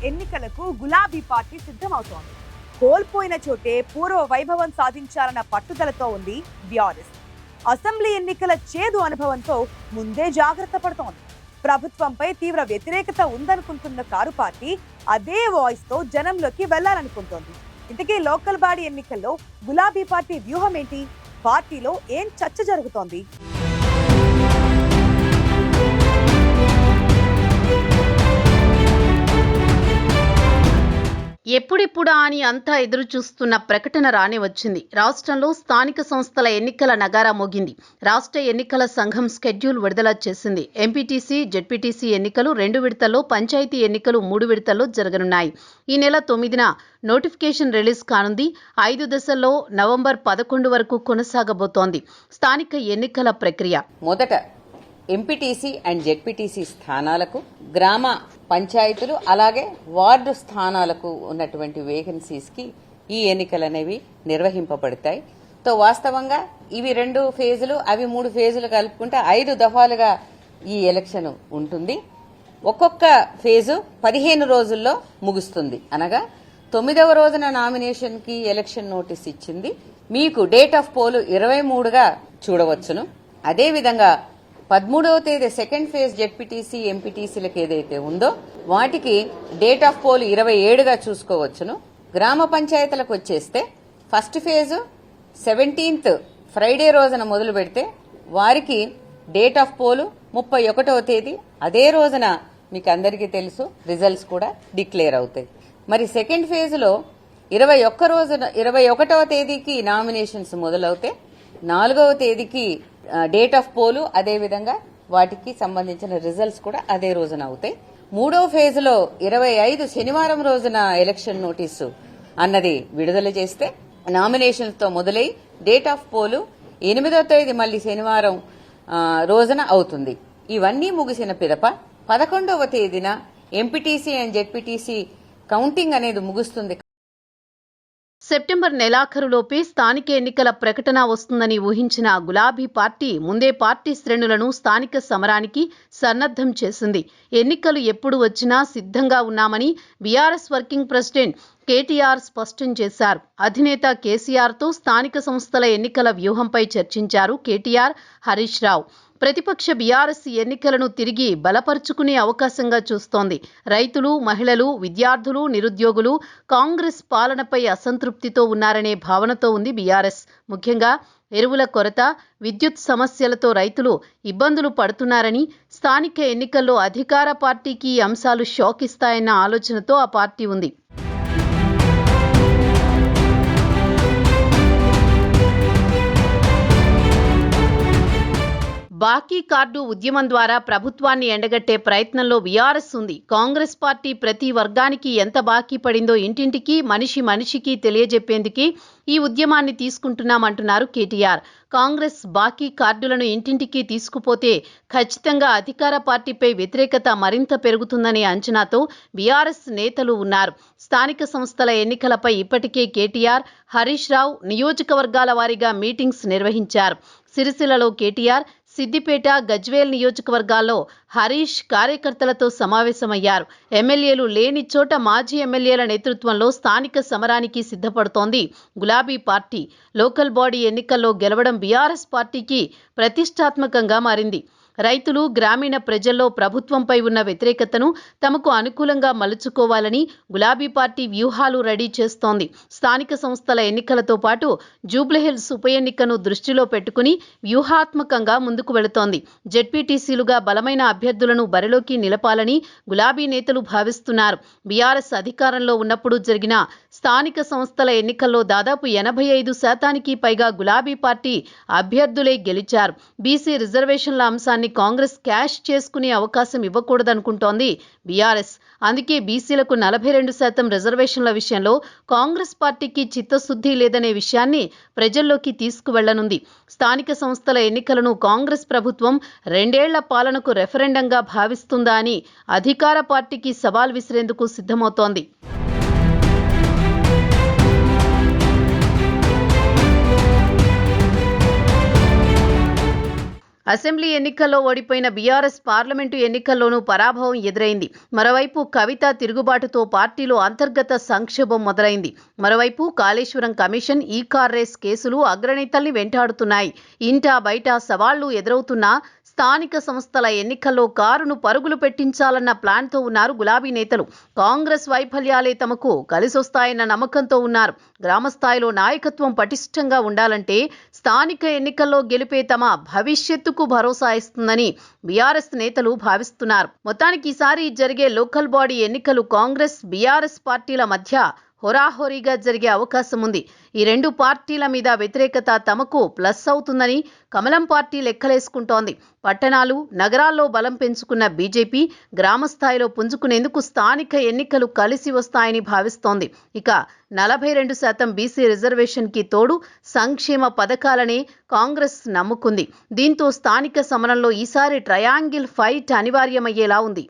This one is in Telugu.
ఎన్నికలకు గులాబీ పార్టీ సిద్ధమవుతోంది. కోల్పోయిన చోటే పూర్వ వైభవం సాధించాలన్న పట్టుదలతో ఉంది బీఆర్ఎస్. అసెంబ్లీ ఎన్నికల చేదు అనుభవంతో ముందే జాగ్రత్త పడుతోంది. ప్రభుత్వంపై తీవ్ర వ్యతిరేకత ఉందనుకుంటున్న కారు పార్టీ అదే వాయిస్ తో జనంలోకి వెళ్లాలనుకుంటోంది. ఇంతకీ లోకల్ బాడీ ఎన్నికల్లో గులాబీ పార్టీ వ్యూహం ఏంటి? పార్టీలో ఏం చర్చ జరుగుతోంది? ఎప్పుడెప్పుడా అని అంతా ఎదురు చూస్తున్న ప్రకటన రానే వచ్చింది. రాష్ట్రంలో స్థానిక సంస్థల ఎన్నికల నగారా మోగింది. రాష్ట్ర ఎన్నికల సంఘం స్కెడ్యూల్ విడుదల చేసింది. ఎంపీటీసీ, జెడ్పీటీసీ ఎన్నికలు 2 విడతల్లో, పంచాయతీ ఎన్నికలు 3 విడతల్లో జరగనున్నాయి. ఈ నెల 9న నోటిఫికేషన్ రిలీజ్ కానుంది. 5 దశల్లో నవంబర్ 11 వరకు కొనసాగబోతోంది స్థానిక ఎన్నికల ప్రక్రియ. మొదట ఎంపీటీసీ అండ్ జెడ్పీటీసీ స్థానాలకు, గ్రామ పంచాయతీలు అలాగే వార్డు స్థానాలకు ఉన్నటువంటి వేకెన్సీస్ కి ఈ ఎన్నికలు అనేవి నిర్వహింపబడతాయి. వాస్తవంగా ఇవి 2 ఫేజులు, అవి 3 ఫేజులు కలుపుకుంటే 5 దఫాలుగా ఈ ఎలక్షన్ ఉంటుంది. ఒక్కొక్క ఫేజు 15 రోజుల్లో ముగుస్తుంది. అనగా 9వ రోజున నామినేషన్ కి ఎలక్షన్ నోటీస్ ఇచ్చింది. మీకు డేట్ ఆఫ్ పోల్ 23గా చూడవచ్చును. అదేవిధంగా 13వ తేదీ సెకండ్ ఫేజ్ జెడ్పీటీసీ, ఎంపీటీసీలకు ఏదైతే ఉందో వాటికి డేట్ ఆఫ్ పోల్ 27గా చూసుకోవచ్చును. గ్రామ పంచాయతీలకు వచ్చేస్తే ఫస్ట్ ఫేజ్ 17th ఫ్రైడే రోజున మొదలు పెడితే వారికి డేట్ ఆఫ్ పోల్ 31వ తేదీ. అదే రోజున మీకు అందరికీ తెలుసు రిజల్ట్స్ కూడా డిక్లేర్ అవుతాయి. మరి సెకండ్ ఫేజ్ లో 21వ తేదీకి నామినేషన్స్ మొదలవుతాయి. 4వ తేదీకి డేట్ ఆఫ్ పోలు, అదేవిధంగా వాటికి సంబంధించిన రిజల్ట్స్ కూడా అదే రోజున అవుతాయి. 3వ ఫేజ్ లో 25 శనివారం రోజున ఎలక్షన్ నోటీసు అన్నది విడుదల చేస్తే నామినేషన్స్ తో మొదలై డేట్ ఆఫ్ పోలు 8వ తేదీ మళ్లీ శనివారం రోజున అవుతుంది. ఇవన్నీ ముగిసిన పిదప 11వ తేదీన ఎంపీటీసీ అండ్ జెడ్పీటీసీ కౌంటింగ్ అనేది ముగుస్తుంది. సెప్టెంబర్ నెలాఖరులోపే స్థానిక ఎన్నికల ప్రకటన వస్తుందని ఊహించిన గులాబీ పార్టీ ముందే పార్టీ శ్రేణులను స్థానిక సమరానికి సన్నద్దం చేసింది. ఎన్నికలు ఎప్పుడు వచ్చినా సిద్ధంగా ఉన్నామని బీఆర్ఎస్ వర్కింగ్ ప్రెసిడెంట్ కేటీఆర్ స్పష్టం చేశారు. అధినేత కేసీఆర్తో స్థానిక సంస్థల ఎన్నికల వ్యూహంపై చర్చించారు కేటీఆర్, హరీష్ రావు. ప్రతిపక్ష బీఆర్ఎస్ ఎన్నికలను తిరిగి బలపరుచుకునే అవకాశంగా చూస్తోంది. రైతులు, మహిళలు, విద్యార్థులు, నిరుద్యోగులు కాంగ్రెస్ పాలనపై అసంతృప్తితో ఉన్నారనే భావనతో ఉంది బీఆర్ఎస్. ముఖ్యంగా ఎరువుల కొరత, విద్యుత్ సమస్యలతో రైతులు ఇబ్బందులు పడుతున్నారని, స్థానిక ఎన్నికల్లో అధికార పార్టీకి ఈ అంశాలు షాక్ ఇస్తాయన్న ఆలోచనతో ఆ పార్టీ ఉంది. బాకీ కార్డు ఉద్యమం ద్వారా ప్రభుత్వాన్ని ఎండగట్టే ప్రయత్నంలో బీఆర్ఎస్ ఉంది. కాంగ్రెస్ పార్టీ ప్రతి వర్గానికి ఎంత బాకీ పడిందో ఇంటింటికి, మనిషికి తెలియజెప్పేందుకే ఈ ఉద్యమాన్ని తీసుకుంటున్నామంటున్నారు కేటీఆర్. కాంగ్రెస్ బాకీ కార్డులను ఇంటింటికి తీసుకుపోతే ఖచ్చితంగా అధికార పార్టీపై వ్యతిరేకత మరింత పెరుగుతుందనే అంచనాతో బీఆర్ఎస్ నేతలు ఉన్నారు. స్థానిక సంస్థల ఎన్నికలపై ఇప్పటికే కేటీఆర్, హరీష్ రావు నియోజకవర్గాల వారీగా మీటింగ్స్ నిర్వహించారు. సిరిసిల్లలో కేటీఆర్, సిద్దిపేట, గజ్వేల్ నియోజకవర్గాల్లో హరీష్ కార్యకర్తలతో సమావేశమయ్యారు. ఎమ్మెల్యేలు లేని చోట మాజీ ఎమ్మెల్యేల నేతృత్వంలో స్థానిక సమరానికి సిద్ధపడుతోంది గులాబీ పార్టీ. లోకల్ బాడీ ఎన్నికల్లో గెలవడం బీఆర్ఎస్ పార్టీకి ప్రతిష్టాత్మకంగా మారింది. రైతులు, గ్రామీణ ప్రజల్లో ప్రభుత్వంపై ఉన్న వ్యతిరేకతను తమకు అనుకూలంగా మలుచుకోవాలని గులాబీ పార్టీ వ్యూహాలు రెడీ చేస్తోంది. స్థానిక సంస్థల ఎన్నికలతో పాటు జూబ్లీహిల్స్ ఉప ఎన్నికను దృష్టిలో పెట్టుకుని వ్యూహాత్మకంగా ముందుకు వెళుతోంది. జెడ్పీటీసీలుగా బలమైన అభ్యర్థులను బరిలోకి నిలపాలని గులాబీ నేతలు భావిస్తున్నారు. బీఆర్ఎస్ అధికారంలో ఉన్నప్పుడు జరిగిన స్థానిక సంస్థల ఎన్నికల్లో దాదాపు 85% పైగా గులాబీ పార్టీ అభ్యర్థులే గెలిచారు. బీసీ రిజర్వేషన్ల అంశాన్ని కాంగ్రెస్ క్యాష్ చేసుకునే అవకాశం ఇవ్వకూడదనుకుంటోంది బీఆర్ఎస్. అందుకే బీసీలకు 42% రిజర్వేషన్ల విషయంలో కాంగ్రెస్ పార్టీకి చిత్తశుద్ధి లేదనే విషయాన్ని ప్రజల్లోకి తీసుకువెళ్లనుంది. స్థానిక సంస్థల ఎన్నికలను కాంగ్రెస్ ప్రభుత్వం 2 ఏళ్ల పాలనకు రెఫరెండంగా భావిస్తుందా అని అధికార పార్టీకి సవాల్ విసిరేందుకు సిద్ధమవుతోంది. అసెంబ్లీ ఎన్నికల్లో ఓడిపోయిన బీఆర్ఎస్ పార్లమెంటు ఎన్నికల్లోనూ పరాభవం ఎదురైంది. మరోవైపు కవిత తిరుగుబాటుతో పార్టీలో అంతర్గత సంక్షోభం మొదలైంది. మరోవైపు కాళేశ్వరం కమిషన్, ఈ కార్ రేస్ కేసులు అగ్రనేతల్ని వెంటాడుతున్నాయి. ఇంటా బయట సవాళ్లు ఎదురవుతున్నా స్థానిక సంస్థల ఎన్నికల్లో కారును పరుగులు పెట్టించాలన్న ప్లాన్తో ఉన్నారు గులాబీ నేతలు. కాంగ్రెస్ వైఫల్యాలే తమకు కలిసొస్తాయన్న నమ్మకంతో ఉన్నారు. గ్రామస్థాయిలో నాయకత్వం పటిష్టంగా ఉండాలంటే స్థానిక ఎన్నికల్లో గెలిపే తమ భవిష్యత్తుకు భరోసా ఇస్తుందని బీఆర్ఎస్ నేతలు భావిస్తున్నారు. మొత్తానికి ఈసారి జరిగే లోకల్ బాడీ ఎన్నికలు కాంగ్రెస్, బీఆర్ఎస్ పార్టీల మధ్య హోరాహోరీగా జరిగే అవకాశం ఉంది. ఈ రెండు పార్టీల మీద వ్యతిరేకత తమకు ప్లస్ అవుతుందని కమలం పార్టీ లెక్కలేసుకుంటోంది. పట్టణాలు, నగరాల్లో బలం పెంచుకున్న బీజేపీ గ్రామస్థాయిలో పుంజుకునేందుకు స్థానిక ఎన్నికలు కలిసి వస్తాయని భావిస్తోంది. ఇక 42% బీసీ రిజర్వేషన్కి తోడు సంక్షేమ పథకాలనే కాంగ్రెస్ నమ్ముకుంది. దీంతో స్థానిక సమరంలో ఈసారి ట్రయాంగిల్ ఫైట్ అనివార్యమయ్యేలా ఉంది.